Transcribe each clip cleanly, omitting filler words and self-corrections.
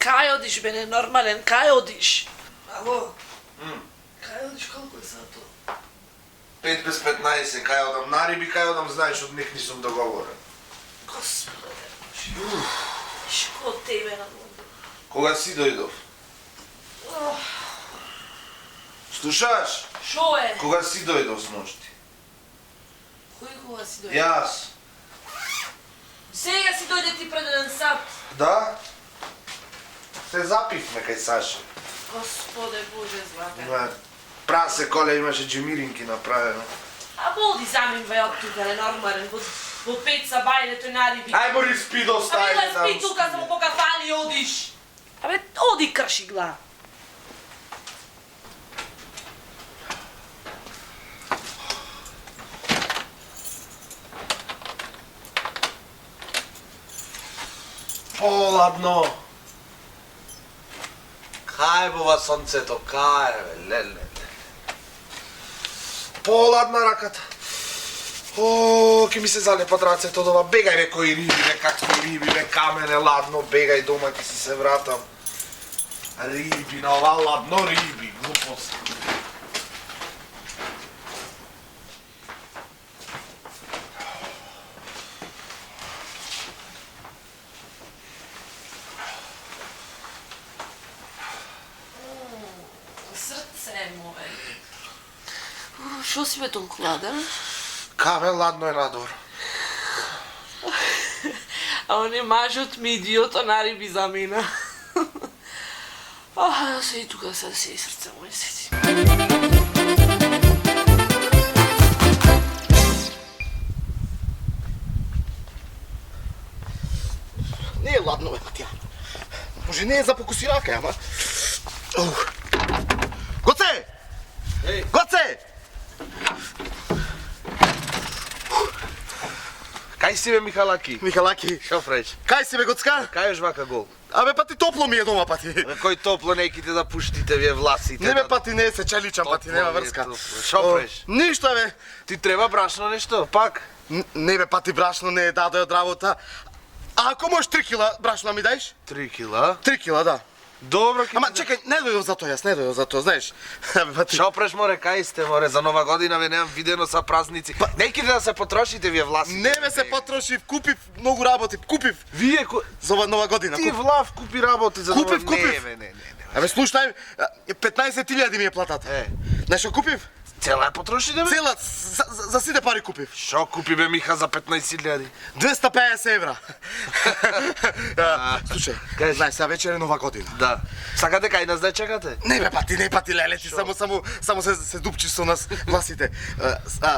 Кај одиш, бе, ненормален, кај одиш? Ало? Кај одиш, колку е сато? 5 без 15, кај одам на риби, кај одам, знаеш, од них нисум договорен. Господе Боже. Шко тебе на моду? Кога си дојдов? Слушаш? Шо е? Кога си дојдов с ношти? Кој кога си дојде? Јас. Сега си дојде ти пред 1 сат. Да? Се запивме кај Саше. Господе Боже, злата. Прасе коле имаше джемиринки направено. А боди замин бе од тука, ненормален, во пеца бајлето на риби. Ај Бори спи до стајле. Абе, да спи тука, само по кафани одиш. Абе, оди крши глава. Поладно. Кај бува сонцето, кај бе, леле. Поладна раката. О, ке ми се залепат рацете од ова. Бегај бе кои риби, бе какви риби, бе камене ладно, бегај дома ке си се вратам. Риби, на ова ладно риби, глупост. Срце мое. Шо си бе толку ладен? Камен ладно е надвор. А он е мажот ми идиото на риби за мина. Јас се и тука се и срце моје сети. Не е ладно, бе, Матија. Може не е за покусирака, ама. Гоце! Еј. Гоце! Кај си бе Михалаки? Михалаки, Шо фреш? кај си бе, Гоцка? Кај еш вака гол? Абе, па ти топло ми е дома, па ти. Бе, кој топло неките да пуштите вие власите? Не бе, па ти не се челичам, па ти нема врска. Шо преш? Ништо, бе. Ти треба брашно нешто, пак? Не бе, па ти брашно не даде од работа. А ако можеш 3 кила брашно ми даеш? 3 кила? 3 кила, да. Добро, ке Ама чекај, не дојдов за тоа, јас не дојдов за тоа, знаеш. Абе, па ти. Шо преш море, кај сте море, за нова година ве немам видено са празници. Неките да се потрошите вие власите. Не ме се потрошив, купив многу работи, купив Вие за ова нова година. ти влав купи работи за Купив, нова... купив. Не. Абе, слушај, 15.000 ми е платата. Е. Знаеш што купив? Цела ја потрошите бе? Цела, за сите пари купив. Шо купи бе Миха за 15.000? 250 евра. Слушај, Кажи. знаеш, сега вечер е нова година. Да. Сакате кај нас да чекате? Не бе, пати, леле, ти само се дупчиш со нас гласите.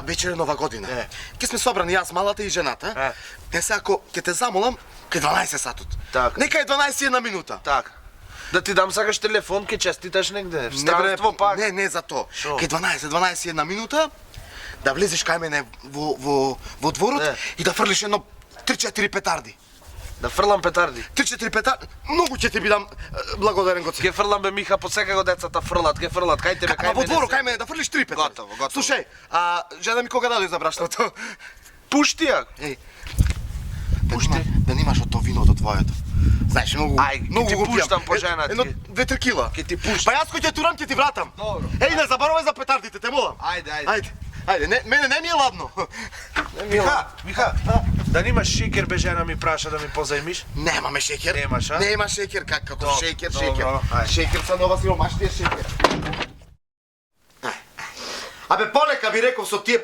Вечер е нова година. Е. Ке сме собрани јас, малата и жената. Не се ако ќе те замолам, ке 12 сатот. Така. Нека е 12 една минута. Така. Да ти дам сакаш телефон, ке честиташ негде. В Не, странство пак. Не, за то. Шо? Ке 12 една минута, да влезеш кај мене во дворот Не. и да фрлиш едно 3-4 петарди. Да фрлам петарди. 3-4 петарди. Многу ќе ти бидам благодарен, Гоце. Ке фрлам бе Миха, по секако децата фрлат, ке фрлат. Кај тебе, кај Ама во мене дворот се- кај мене да фрлиш 3 петарди. Готово. Слушај, жена ми кога даде за брашното? Пушти ја. Еј. Пушти. Да немаш од тоа виното твоето. Знаеш, многу Ај, многу ќе ти го пијам. пуштам по жена ти. Едно 2-3 кила. Ке ти пуштам. Па јас кој ќе турам, ќе ти вратам. Добро. Еј, не заборавај за петардите, те молам. Ајде. Ајде, мене не ми е ладно. Миха, да немаш шекер бе жена ми праша да ми позајмиш? Немаме шекер. Немаш, а? Нема шекер, како Добро, шекер. добро, ајде. Шекер са нова сиромашни шекер. Абе, полека ви реков со тие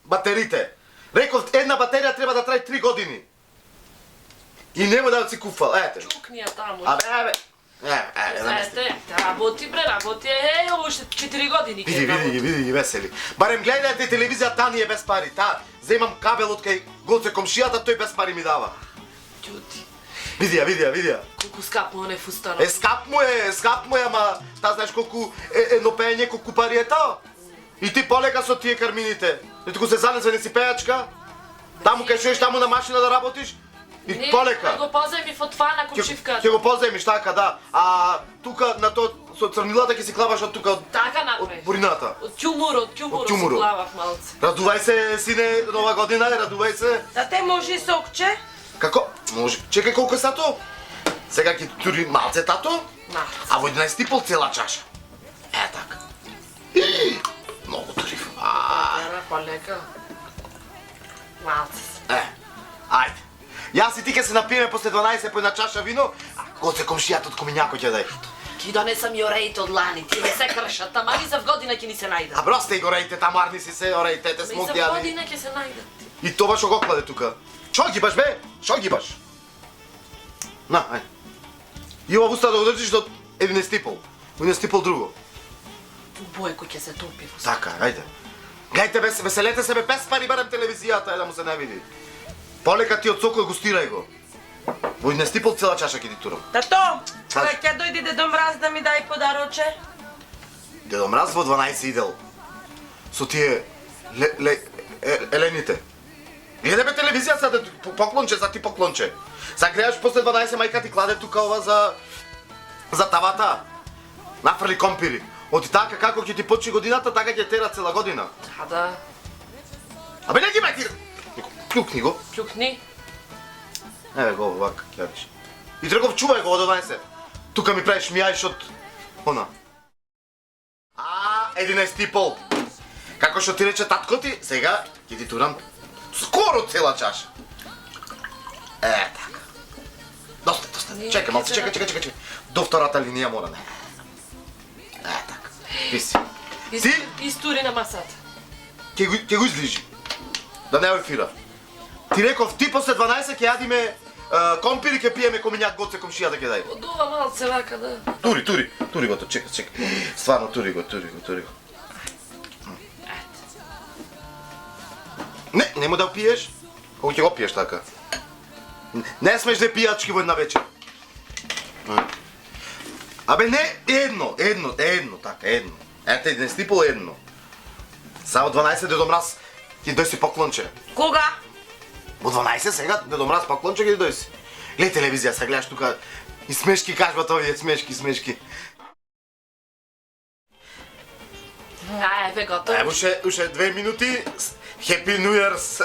батерите. Реков, една батерија треба да траи 3 години. И нема да си куфал, ете. Чукни ја таму. Абе. Знаете, работи бре, работи. Ово уште 4 години ќе Види ги весели. Барем гледајте телевизија, та ни е без пари. Та, земам кабел од кај Гоце комшијата, тој без пари ми дава. Ѓути, Види ја. колку скап му оне фустано. Скап му е, ама та знаеш колку едно пеење колку пари е тоа? И ти полека со тие кармините. И туку се занесе не си пејачка? Таму кај шоеш таму на машина да работиш? И полека. Не, го позајми во това на копшивка. Ќе го позајмиш така, да. А тука на тоа со црнилата ќе си клаваш од тука Така од направи. бурината. Од ќумурот си ќумурот. плавав малце. Радувај се, сине, нова година, радувај се. Да те може и сокче? Како? Може. Чекај колку е сато? Сега ќе тури малце тато, Малце. а во 11,5 цела чаша. Така. Многу турив. Ера, полека. Малце. Ајде. Јас и ти ќе се напиеме после 12 по една чаша вино, а Гоце комшијата од комињако ќе дај. Ки донесам и ореите од лани, ти не се кршат, ама и за вгодина ќе ни се најдат. А бросте и гореите, тамарни си се ореите, те И смог за јади. вгодина ќе се најдат. И тоа што го кладе тука. Што ги баш бе? Што ги баш? На, ајде. И ова уста да го држиш до 11,5. 11,5 друго. Бојко ќе се топи. Така, ајде. Гајте бе, веселете се бе, без пари барем телевизијата, да му се не види. Полека ти од сокол гостирај го. Во 11,5 цела чаша ќе ти турам. Тато, Кажи. ќе дојде Дедо Мраз да ми дај подароче? Дедо Мраз во 12 идел. Со тие елените. Гледа бе телевизија сега поклонче, за ти поклонче. Загреаш после 12 мајка ти кладе тука ова за тавата. Нафрли компири. Оти така како ќе ти почне годината, така ќе тера цела година. Да. Абе не ги бе ти. Клюкни го. Плюкни. Еве го овака ќе речи. И Драгов чувај го од 12. Тука ми правиш мијајш од она. 11,5. Како што ти рече татко ти, сега ќе ти турам скоро цела чаша. Така. Доста. Чекај малце, чекај. До втората линија мора не. Така. Виси. Ти? Истури на масата. Ќе го излижи. Да не ефира. Ти реков, ти после 12 ќе јадиме компири, ќе пиеме комињак, Гоце комшија да ќе дај. Од ова малце вака да. Тури го то, чекај. Стварно, тури го. Не, нема да пиеш. Кога ќе го пиеш така? Не смеш да пијачки во една вечер. Абе не, едно, така, едно. Ете, не стипало едно. Само 12 Дедо Мраз ќе дојси поклонче. Кога? Во 12 сега Дедо Мраз поклонче ќе дојси. Гледај телевизија, сега гледаш тука и смешки кажбат овие, смешки. Еве готово. Ево уште 2 минути. Happy New Year's.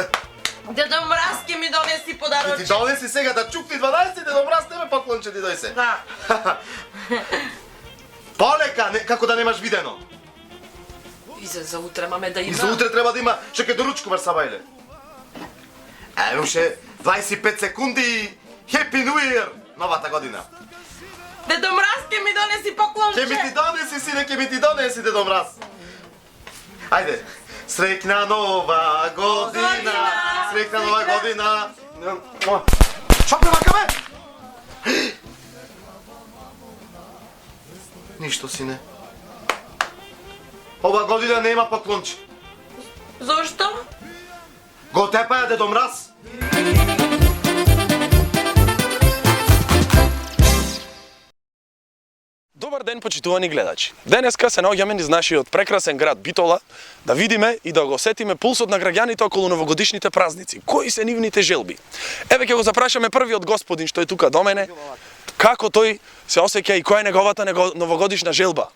Дедо Мраз ќе ми донеси И ти подароче. донеси сега да чукни 12, Дедо Мраз тебе поклонче ти дојсе. Да. Полека, како да немаш видено. И за утре маме да има. И за утре треба да има, што ќе доручкуваш сабајле. Еве уште 25 секунди и Happy New Year, новата година. Дедо Мраз ќе ми донеси поклонче. Ќе ми ти донеси, сине, ќе ми ти донеси, Дедо Мраз. Ајде. Среќна нова година. Среќна нова година. Што превака бе? Ништо, сине. Ова година нема поклонче. Зошто? Го тепаја Дедо Мраз. Добар ден, почитувани гледачи. Денеска се наоѓаме низ нашиот прекрасен град Битола да видиме и да го осетиме пулсот на граѓаните околу новогодишните празници. Кои се нивните желби? Еве ќе го запрашаме првиот господин што е тука до мене, како тој се осеќа и која е неговата новогодишна желба.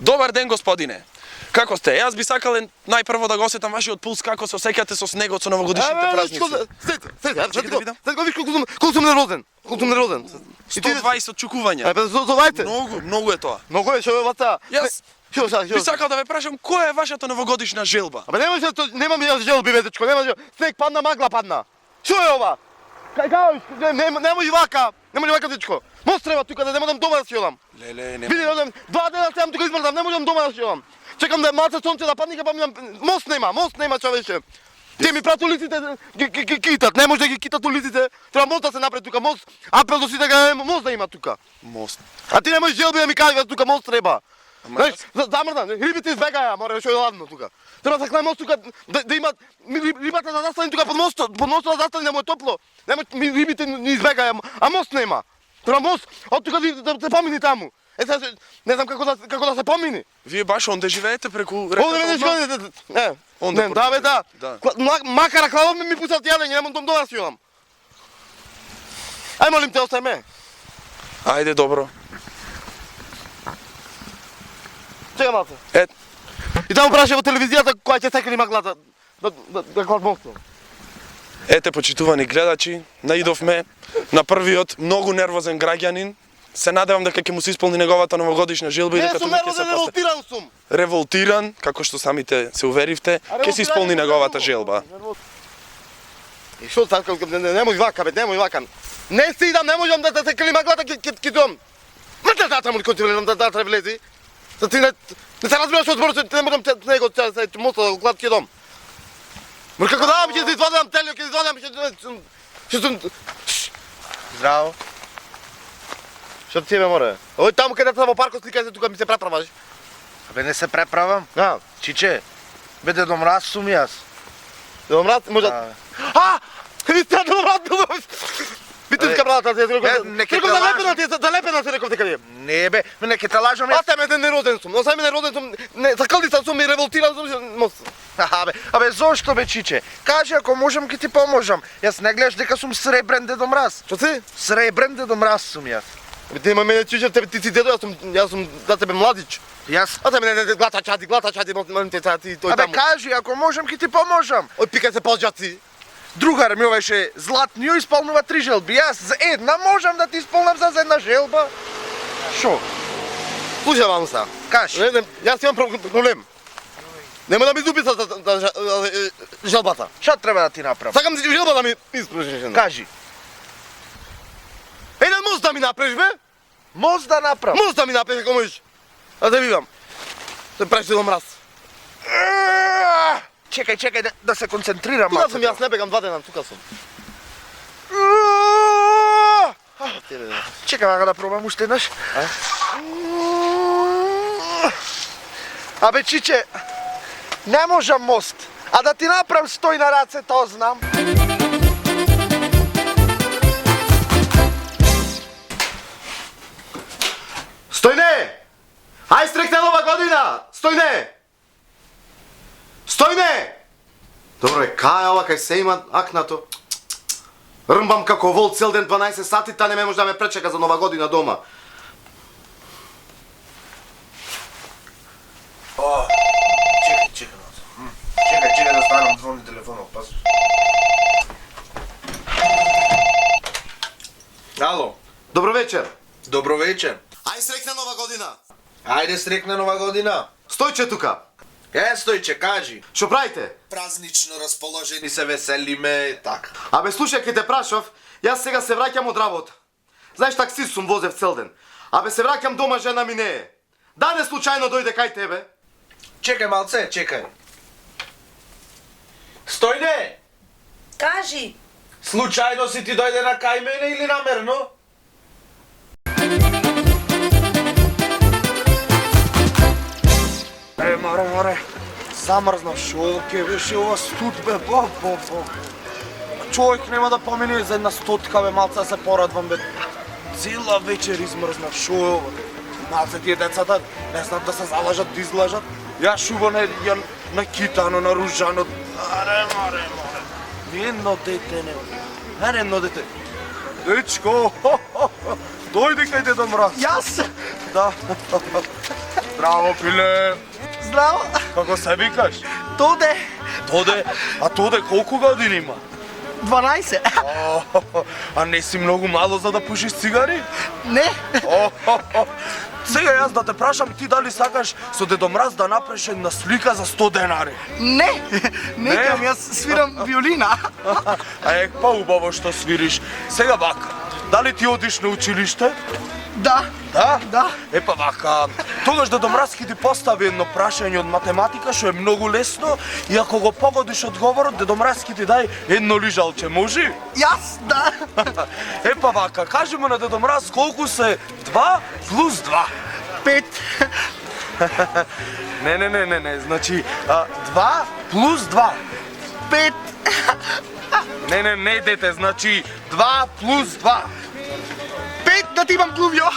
Добар ден, господине. Како сте? Јас би сакал најпрво да го осетам вашиот пулс, како се осеќате со снегот со новогодишните празници. Чекай да видам. Сега виж колку сум нервозен. Колку сум нервозен. 120 од чукувања. Зовајте. Многу е тоа. Многу е, што е вата. Јас би сакал да ве прашам која е вашата новогодишна желба? Абе немам јас желби, ведечко, немам желби. Снег падна, магла падна. Што е ова? Немој вака, дечко. Мост треба тука да не можам дома да си одам. Леле, не. Види, одам 2 дена сам тука измрзам, не можам дома да си одам. Чекам да малце сонце да падне, па минам. Мост нема човече. Те ми прат улиците ги китат, не може да ги китат улиците. Треба мост да се направи тука, мост. Апел до сите мост да има тука. Мост. А ти немој желби да ми кажеш тука мост треба. Знаеш, замрзна, рибите избегаја, мора што е ладно тука. Треба да се мост тука да има рибата да застане тука под мостот да застане да му е топло. Немој рибите не избегаја, а мост нема. Треба мост, од тука да се помини таму. Сега не знам како да се помини. Вие баш онде живеете преку реката? Онде веднаш не. Онде Да бе, да. Да. Макара хлабов ми пуштат јадење, немам дом да си одам. Ај молим те, остај ме. Ајде, добро. Чекай малце. Е, И таму праше во телевизијата која ќе секли маглата да клад мостот. Ете, почитувани гледачи, наидовме на првиот многу нервозен граѓанин. Се надевам дека ќе му се исполни неговата новогодишна желба и дека сум тоа ќе нервозен, се револтиран сум. револтиран, како што самите се уверивте, ќе се исполни неговата желба. И што така, немој вака, бе, немој вака. Не си идам, не можам да те клима глата, ки дом. Не те дата му кој ти влезам, да треба влези. Да ти не се разбираш од зборот, не можам него моста глад ки дом. Ма како да, ќе ти извадам тело, ќе извадам, ќе Здраво. Што ти ме море? Ој таму каде во паркот сликај се тука ми се преправаш. Абе не се преправам. А, Чиче, бе Дедо Мраз сум јас. Дедо Мраз може. Ви сте Дедо Мраз. Битинска брата, ти залепена ти реков дека е. Не бе, не ќе те лажам јас. Аз тебе нероден сум, осај ми нероден сум, не закалдица сум и револтиран сум. Абе зошто бе Чиче? Кажи ако можам ќе ти поможам. Јас не гледаш дека сум сребрен Дедо Мраз. Што си? Сребрен Дедо Мраз сум јас. Ти ма мене чуџер, ти си дедо, јас сум за тебе младич. Јас. А тебе не глата чади, молим те ти тој Абе таму. кажи ако можам ќе ти поможам. Ој пикај се полџаци. Другар ми беше златниот исполнува 3 желби. Јас за една можам да ти исполнам за една желба. Шо? Слушај вам са. Кажи. Не, јас имам проблем. Нема да ми изгуби желбата. Што треба да ти направам? Сакам желба да ми испрушиш. Кажи. Еден мост да ми направиш, бе? Мост да направам. Мост да ми направиш, ако можеш. Да те видам. Се правиш Дедо Мраз. Чекај да се концентрирам Тука малку. сум, јас не бегам 2 дена, тука сум. Чекај вака да пробам уште еднаш. Абе Чиче, не можам мост. А да ти направам стој на раце, тоа знам. Стојне! Ај стрекна нова година! Стојне! Стојне! Добро е, кај ова кај се има акнато? Рмбам како вол цел ден 12 сати, та не ме може да ме пречека за нова година дома. Чекај да станам, звони телефонот, пас. Ало, Добро вечер. добро вечер. Ај срекна нова година! Ајде срекна нова година. Стојче тука! Стојче, кажи. Што правите? Празнично расположени се, веселиме, така. Абе слушај, ке те прашав, јас сега се враќам од работа. Знаеш, таксист сум, возев цел ден. Абе се враќам дома, жена ми не е. Даде случајно дојде кај тебе? Чекај малце, чекај. Стојне! Кажи. Случајно си ти дојде на кај мене или намерно? Море, замрзнав, шо ке беше ова студ, бе, Човек нема да помине за една стотка, бе, малце да се порадвам, бе. Цела вечер измрзнав, шо е ова? Малце тие децата не знаат да се залажат, да излажат. Ја шуба на китано, на ружано. Море. Едно дете не. Едно дете. Дечко, дојди кај Дедо Мраз. Јас? Да. Здраво, пиле. Здраво, Како се викаш? Тоде, А Тоде колку години има? 12. А не си многу мало за да пушиш цигари? Не, Сега јас да те прашам ти дали сакаш со Дедо Мраз да направиш една слика за 100 денари? не, некам, јас свирам виолина. Па убаво што свириш. Сега вака, дали ти одиш на училиште? Да, Да? да. Епа вака, тогаш Дедо Мраз ќе ти постави едно прашање од математика што е многу лесно и ако го погодиш одговорот, Дедо Мраз ќе ти дај едно лижалче, може? Јас, да. Епа вака, кажи му на Дедо Мраз колку се 2 плюс 2. 5, Не, значи 2 плюс 2. 5, Не, дете, значи 2 плюс 2. 5 да ти имам клубјо.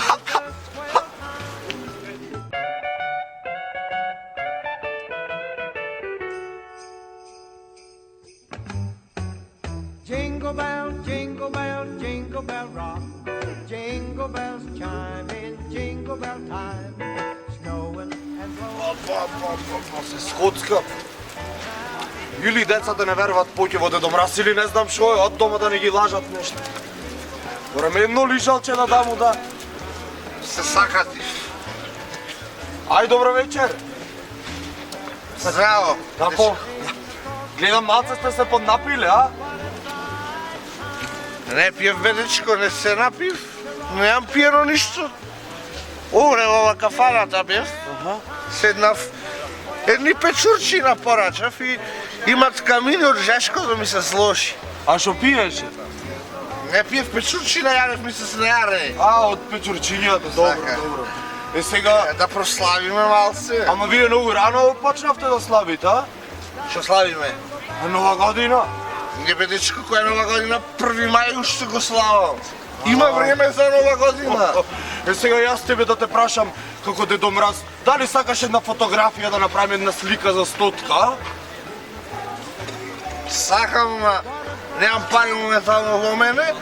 Jingle bell, jingle bell, jingle bell rock. Jingle bells chime in jingle bell time. Snowing and blowing. Се сходска. Или децата не веруваат поќе во Дедо Мраз, или не знам шо е, од дома да не ги лажат нешто. Мораме едно лижалче да даму да... Се сакати. Ај, добро вечер. Здраво. Напо... Гледам, малце сте се поднапиле, а? Не пиев бедечко, не се напив. Немам пиено ништо. Уре ова кафаната бев. Седнав. Едни печурчина порачав и имат камини од жешко да ми се сложи. А шо пиеше? Не пиев печурчина, јадев ми се снејаре. А, од печурчињата, добро, Така. добро. Е сега, Да прославиме малце. ама вие многу рано почнавте да славите, а? Што славиме? А Нова година? Не бедечко, која нова година, 1 мај уште го славам. Има време за нова година. Е сега јас тебе да те прашам, како Дедо Мраз, дали сакаш една фотографија да направиме една слика за 100-ка? Сакам, ама немам пари моментално во мене.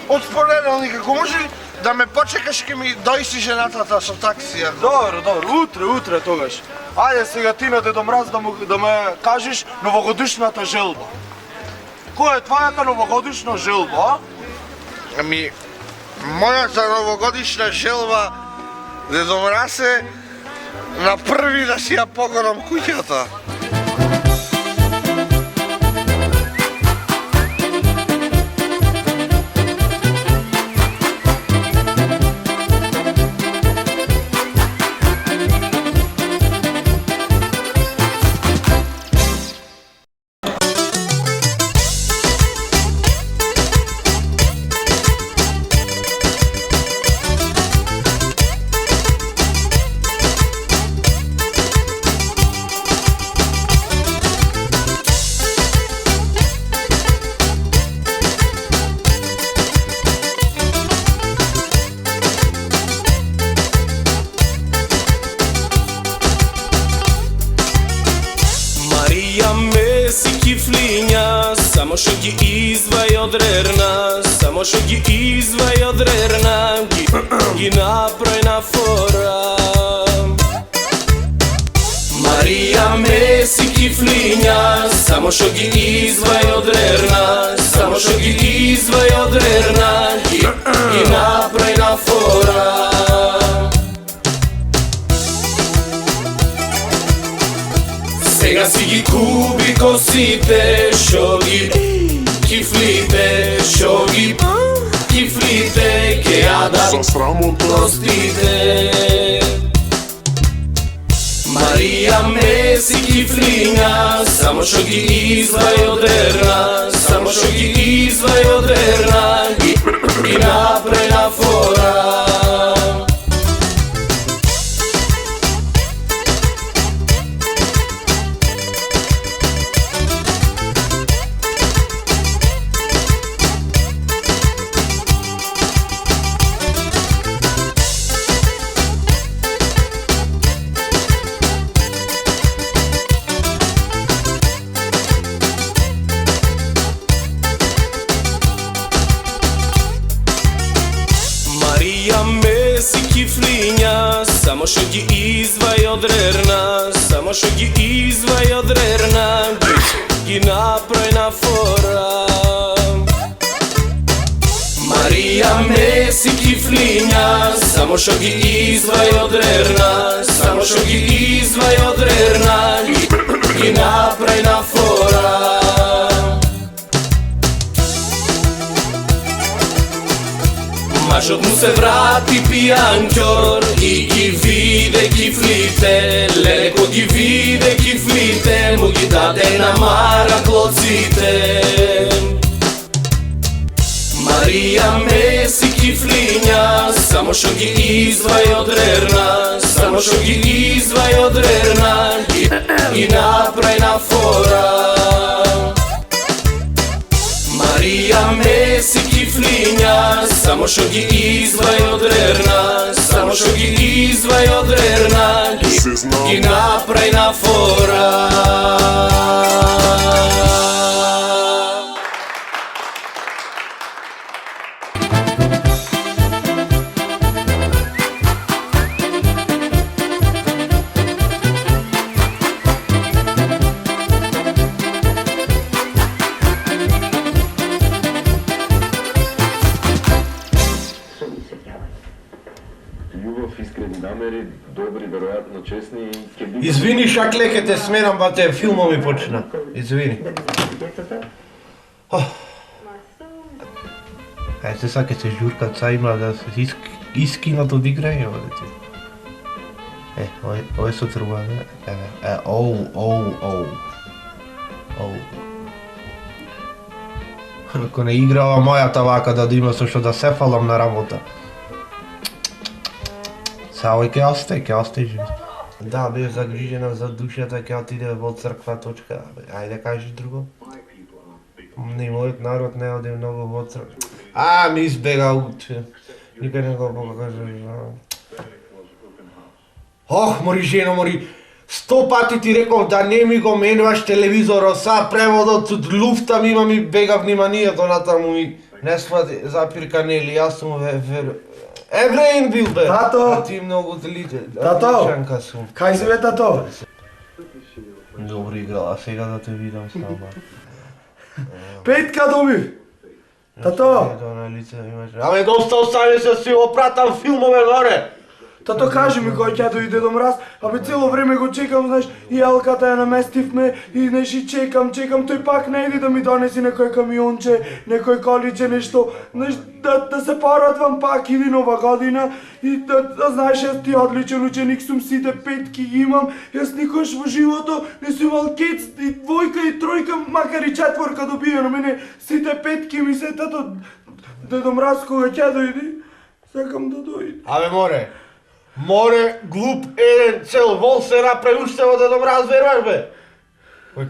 Од понеделник, ако може да ме почекаш, ке ми дојси женатата со таксија. Добро, добро, утре тогаш. Ајде сега ти на Дедо Мраз да ме кажеш новогодишната желба. Која е твојата новогодишна желба, а? Ами, мојата новогодишна желба, Дедо Мраз е на 1 да си ја погорам куќата. Само што ги извај од рерна, само што ги извај од рерна, ги направи на фора. Марија Меси кифлиња, само што ги извај од рерна, само што ги извај од рерна, ги направи на фора. Сега си ги куби косите, шо ги кифлите, шо ги кифлите, ке ја да костите. Марија Меси кифлиња, само шо ги извај од рерна, само шо ги извај од рерна, ги направи на фора. Само што ги извај од рерна, само што ги извај од рерна, ги направи на фора. Марија Меси кифлиња, само што ги извај од рерна, само што ги извај од рерна, ги направи на фора. Мажот му се врати пијанќор и ги виде кифлите, леко ги виде кифлите, му ги даде на мара клоците. Марија Меси кифлиња, само што ги извај од рерна, само што ги извај од рерна, ги направи на фора. Марија Меси кифлиња, само што ги извај од рерна, само што ги извај од рерна, ги направи на фора. љубов, искрени намери, добри, веројатно честни и ќе биде. Извини, шакле, ке те сменам, ба те филмови почна. Извини. Ајде сега ке се журка, ца има да се искинат од играње, ба дете. Овој се отрува, оу. Ако не играва мојата вака да има со што да се фалам на работа. Сега овој ке осте живот. Да, бев загрижена за душата, ќе отиде во црква точка. Ајде кажи друго. Мојот народ не оди многу во црква. Ми избега никај не го покажа. Ох, мори жено, мори. 100 пати ти реков да не ми го менуваш телевизорот, са преводот од луфта ми има ми бега вниманието натаму ми не свати запирканели, јас сум евреин бил бе. Тато! А ти многу отличен. Тато! Кај си бе, тато? Добро играла, сега да те видам сама. Петка добив! Тато! Аме доста остане се си опратам филмове горе. Тато кажи ми кој ќе дојде до мраз, цело време го чекам, знаеш, и елката ја наместивме и знаеш и чекам, тој пак не иде да ми донеси некој камионче, некој количе, нешто, знаеш, да се порадвам пак иди нова година и да знаеш, јас ти одличен ученик сум, сите петки имам, јас никош во живото не сум имал кец, и двојка и тројка, макар и четворка добија на мене, сите петки ми се, тато, Дедо Мраз кога ќе дојди, сакам да дојди. Море, глуп, еден цел вол се напре уште во Дедо Мраз, веруваш бе?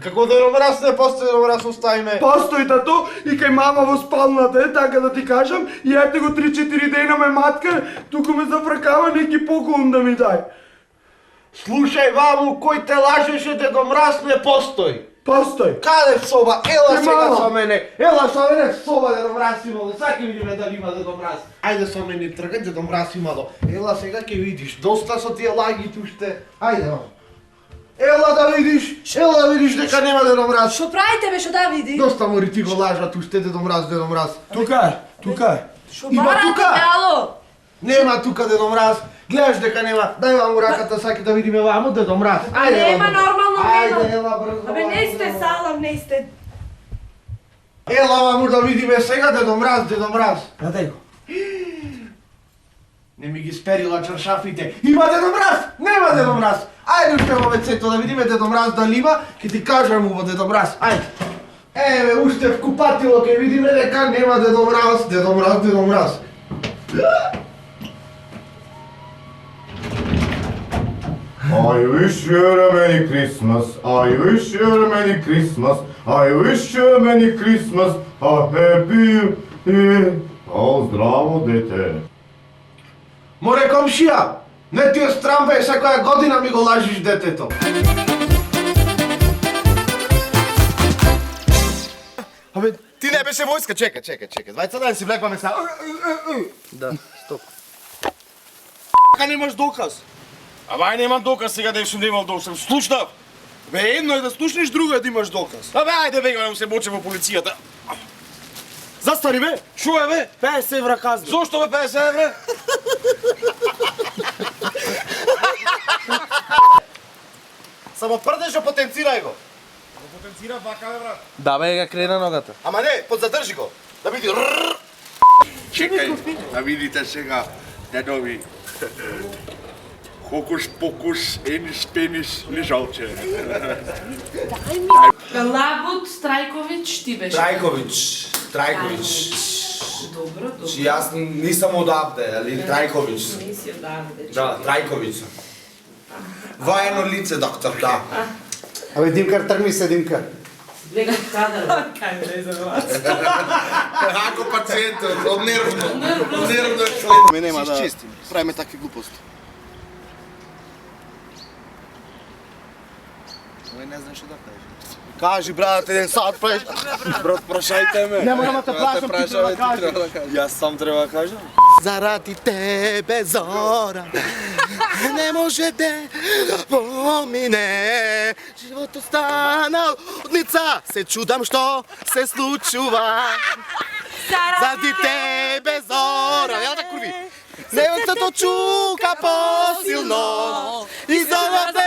Како Дедо Мраз не постои, Дедо Мраз остави ме. Постои, тато, и кај мама во спалната така да ти кажам, и ете го 3-4 дена ме матка, туку ме зафракава неки поколум да ми дај. Слушај, ваму, кој те лажеше, Дедо Мраз не постои. Постои. Каде в соба? Ела сега со мене. Ела со мене в соба, Дедо Мраз имало. Саки видиме дали има Дедо Мраз. Ајде со мене тргај, Дедо Мраз имало. Ела сега ќе видиш. Доста со тие лагите уште. Ајде, мамо. Ела да видиш дека нема Дедо Мраз. Што правите бе, што да види? Доста мори ти го лажат уште Дедо Мраз. Тука е. Што барате, ало? Нема тука Дедо Мраз. Гледаш дека нема. Дај ваму раката, саки да видиме ваму Дедо Мраз. Ајде. Нема нормално видно. Ајде, ела брзо. Абе не сте салам, не сте. Ела ваму да видиме сега Дедо Мраз. Дај го. Не ми ги сперила чаршафите. Има Дедо Мраз! Нема Дедо Мраз! Ајде уште во вецето да видиме Дедо Мраз дали има, ќе ти кажам во Дедо Мраз. Ајде. Еве, уште в купатило ќе видиме дека нема Дедо Мраз. Дедо Мраз. I wish you a Merry Christmas, I wish you a Merry Christmas, I wish you a Merry Christmas, a Happy здраво дете. Море комшија, не ти е страм бе, секоја година ми го лажиш детето. Абе, ти не беше војска, чекај. 20 дани си влекваме са. Да, стоп. Ка немаш доказ? Абе, ај немам доказ сега дека сум немал доказ, слушнав. Бе, едно е да слушнеш, друго е да имаш доказ. Абе, ајде бега, не се моче во полицијата. Застари бе, шо е бе? 50 евра казна. Зошто бе 50 евра? Само прдеш, потенцирај го. Го потенцира вака бе, брат. Да бе, га крена ногата. Ама не, подзадржи го. Да види. Чекај, да видите сега, дедови. Хокус покус, енис пенис, лежалче. Лабут Трајковиќ ти беше. Трајковиќ. Добро. Чи јас нисам одавде, али Трајковиќ. Неси одавде. Да, Трајковиќ. Воено лице, доктор, да. Абе, Димкар, тргни се, Димкар. Гледа кадар. Кај не за вас. Ако пациентот, од нервно е Ме нема да правиме такви глупости. Ој не знам што да кажеш. Кажи, брат, еден сат правиш. Брат, прашајте ме. Нема да те прашам, ти треба да кажеш. Јас сам треба да кажам. Заради тебе, Зора, не може да помине. Животот станал одница, се чудам што се случува. Заради тебе, Зора, ја да курви. срцето чука посилно, и зовата